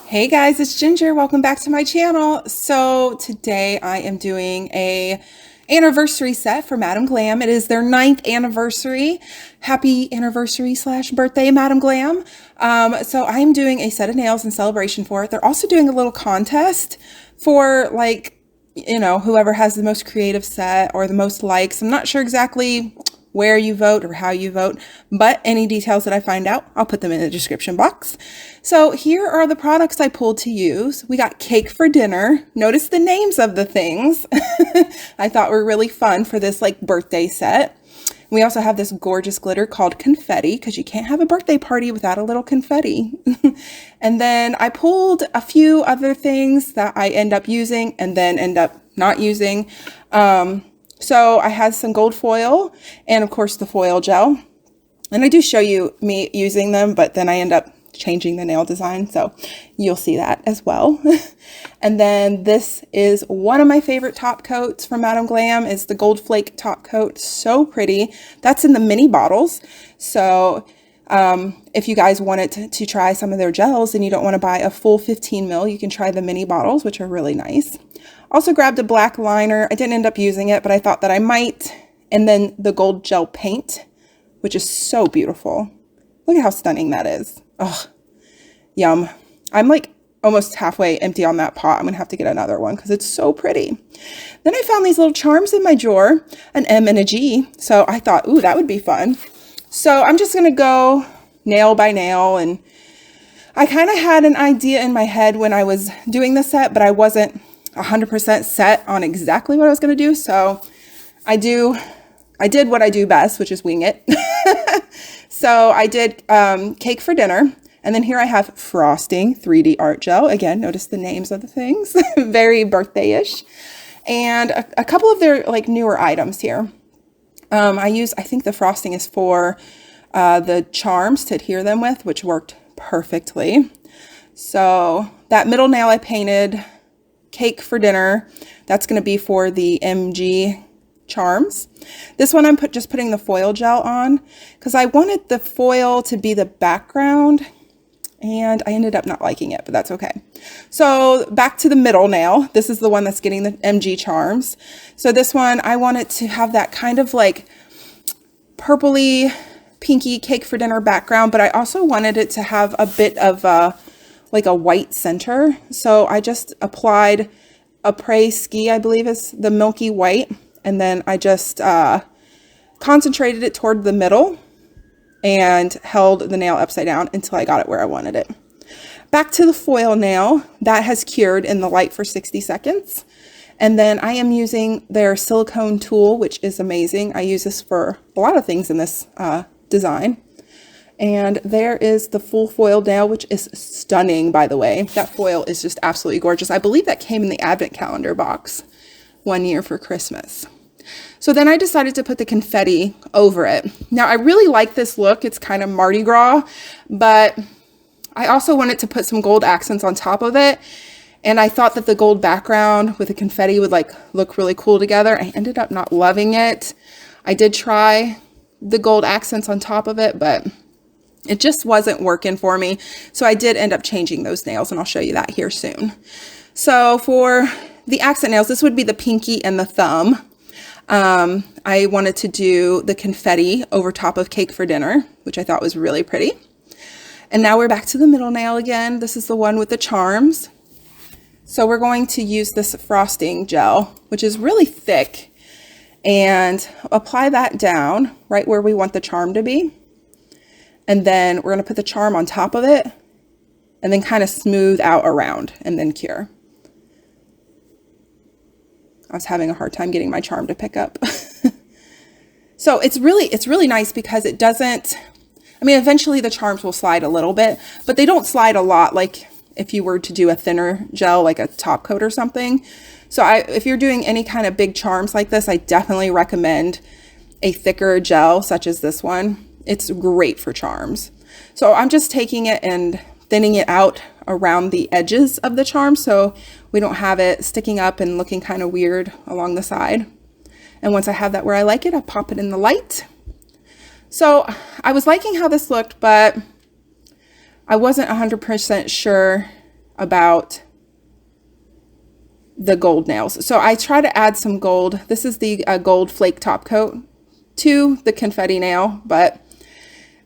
Hey guys, it's Ginger. Welcome back to my channel. So today I am doing a anniversary set for Madam Glam. It is their 9th anniversary. Happy anniversary / birthday, Madam Glam. So I am doing a set of nails in celebration for it. They're also doing a little contest for whoever has the most creative set or the most likes. I'm not sure exactly where you vote or how you vote, but any details that I find out, I'll put them in the description box. So here are the products I pulled to use. We got cake for dinner. Notice the names of the things I thought were really fun for this birthday set. We also have this gorgeous glitter called confetti, because you can't have a birthday party without a little confetti. And then I pulled a few other things that I end up using and then end up not using. So I had some gold foil and of course the foil gel, and I do show you me using them, but then I end up changing the nail design. So you'll see that as well. And then this is one of my favorite top coats from Madam Glam, is the gold flake top coat. So pretty. That's in the mini bottles. So if you guys wanted to try some of their gels and you don't want to buy a full 15 mil, you can try the mini bottles, which are really nice. Also grabbed a black liner. I didn't end up using it, but I thought that I might. And then the gold gel paint, which is so beautiful. Look at how stunning that is. Oh, yum. I'm almost halfway empty on that pot. I'm gonna have to get another one because it's so pretty. Then I found these little charms in my drawer, an M and a G. So I thought, ooh, that would be fun. So I'm just gonna go nail by nail, and I kind of had an idea in my head when I was doing the set, but I wasn't 100% set on exactly what I was going to do. So I did what I do best, which is wing it. So I did cake for dinner. And then here I have frosting 3D art gel. Again, notice the names of the things. Very birthday-ish. And a couple of their newer items here. I think the frosting is for the charms to adhere them with, which worked perfectly. So that middle nail I painted cake for dinner. That's going to be for the MG charms. This one I'm just putting the foil gel on because I wanted the foil to be the background, and I ended up not liking it, but that's okay. So back to the middle nail. This is the one that's getting the MG charms. So this one, I want it to have that kind of purpley, pinky cake for dinner background, but I also wanted it to have a bit of a white center. So I just applied Après Ski, I believe is the milky white. And then I just concentrated it toward the middle and held the nail upside down until I got it where I wanted it. Back to the foil nail. That has cured in the light for 60 seconds. And then I am using their silicone tool, which is amazing. I use this for a lot of things in this design. And there is the full foil nail, which is stunning, by the way. That foil is just absolutely gorgeous. I believe that came in the advent calendar box one year for Christmas. So then I decided to put the confetti over it. Now, I really like this look. It's kind of Mardi Gras, but I also wanted to put some gold accents on top of it. And I thought that the gold background with the confetti would look really cool together. I ended up not loving it. I did try the gold accents on top of it, but it just wasn't working for me. So I did end up changing those nails, and I'll show you that here soon. So for the accent nails, this would be the pinky and the thumb. I wanted to do the confetti over top of cake for dinner, which I thought was really pretty. And now we're back to the middle nail again. This is the one with the charms. So we're going to use this frosting gel, which is really thick, and apply that down right where we want the charm to be. And then we're going to put the charm on top of it and then kind of smooth out around and then cure. I was having a hard time getting my charm to pick up. So it's really nice because it doesn't, eventually the charms will slide a little bit, but they don't slide a lot like if you were to do a thinner gel, like a top coat or something. So if you're doing any kind of big charms like this, I definitely recommend a thicker gel such as this one. It's great for charms. So I'm just taking it and thinning it out around the edges of the charm so we don't have it sticking up and looking kind of weird along the side. And once I have that where I like it, I pop it in the light. So I was liking how this looked, but I wasn't 100% sure about the gold nails. So I try to add some gold. This is the gold flake top coat to the confetti nail, but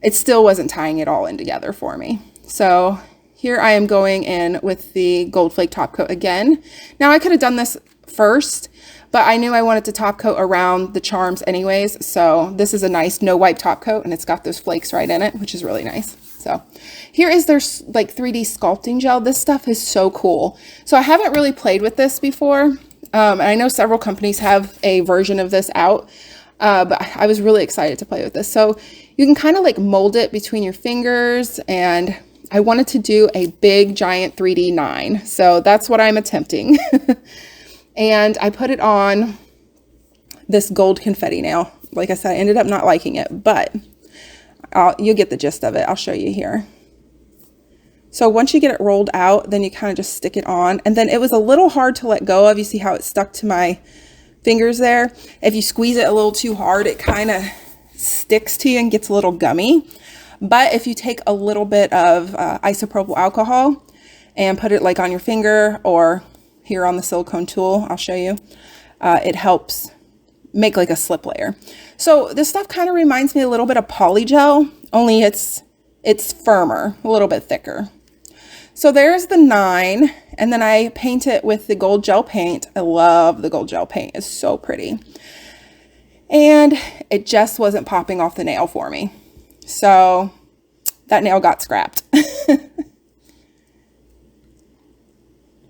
it still wasn't tying it all in together for me. So here I am going in with the gold flake top coat again. Now I could have done this first, but I knew I wanted to top coat around the charms anyways. So this is a nice no wipe top coat, and it's got those flakes right in it, which is really nice. So here is their like 3D sculpting gel. This stuff is so cool. So I haven't really played with this before. And I know several companies have a version of this out, but I was really excited to play with this. So you can kind of like mold it between your fingers, and I wanted to do a big giant 3D 9. So that's what I'm attempting. And I put it on this gold confetti nail. Like I said, I ended up not liking it, but you'll get the gist of it. I'll show you here. So once you get it rolled out, then you kind of just stick it on. And then it was a little hard to let go of. You see how it stuck to my fingers there? If you squeeze it a little too hard, it kind of sticks to you and gets a little gummy. But if you take a little bit of isopropyl alcohol and put it like on your finger or here on the silicone tool, I'll show you, it helps make like a slip layer. So this stuff kind of reminds me a little bit of poly gel, only it's firmer, a little bit thicker. So there's the 9, and then I paint it with the gold gel paint. I love the gold gel paint. It's so pretty. And it just wasn't popping off the nail for me. So that nail got scrapped.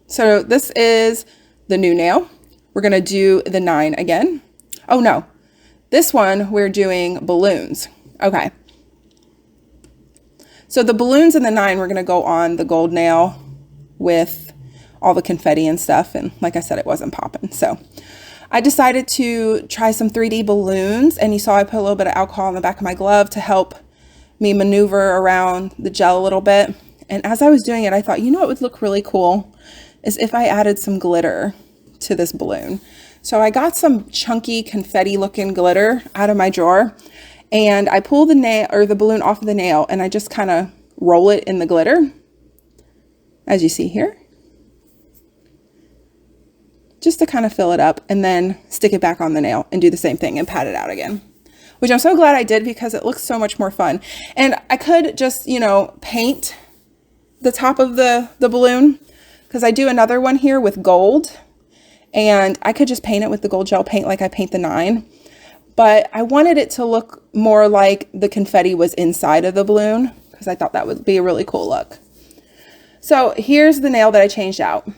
So this is the new nail. We're gonna do the 9 again. Oh no, this one we're doing balloons. Okay. So the balloons and the 9, we're gonna go on the gold nail with all the confetti and stuff. And like I said, it wasn't popping. So I decided to try some 3D balloons, and you saw I put a little bit of alcohol on the back of my glove to help me maneuver around the gel a little bit. And as I was doing it, I thought, you know what would look really cool is if I added some glitter to this balloon. So I got some chunky confetti looking glitter out of my drawer, and I pull the nail or the balloon off of the nail, and I just kind of roll it in the glitter, as you see here, just to kind of fill it up, and then stick it back on the nail and do the same thing and pat it out again, which I'm so glad I did because it looks so much more fun. And I could just, you know, paint the top of the balloon, because I do another one here with gold, and I could just paint it with the gold gel paint like I paint the 9. But I wanted it to look more like the confetti was inside of the balloon, because I thought that would be a really cool look. So here's the nail that I changed out.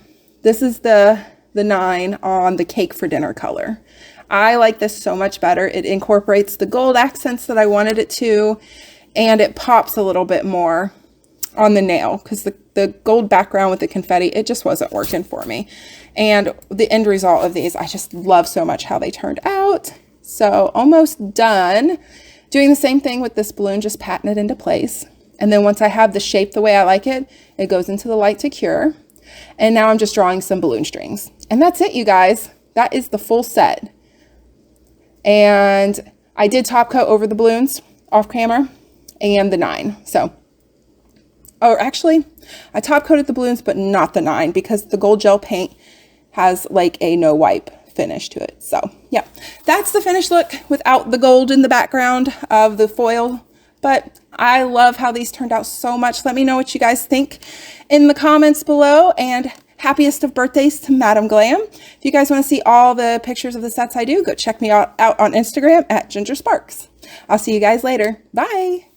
This is the 9 on the cake for dinner color. I like this so much better. It incorporates the gold accents that I wanted it to, and it pops a little bit more on the nail, because the gold background with the confetti, it just wasn't working for me. And the end result of these, I just love so much how they turned out. So almost done. Doing the same thing with this balloon, just patting it into place. And then once I have the shape the way I like it, it goes into the light to cure. And now I'm just drawing some balloon strings. And that's it, you guys. That is the full set. And I did top coat over the balloons off camera and the 9. So, or actually, I top coated the balloons, but not the 9, because the gold gel paint has like a no wipe finish to it. So yeah, that's the finished look without the gold in the background of the foil. But I love how these turned out so much. Let me know what you guys think in the comments below, and happiest of birthdays to Madam Glam. If you guys want to see all the pictures of the sets I do, go check me out on Instagram at Ginger Sparks. I'll see you guys later. Bye.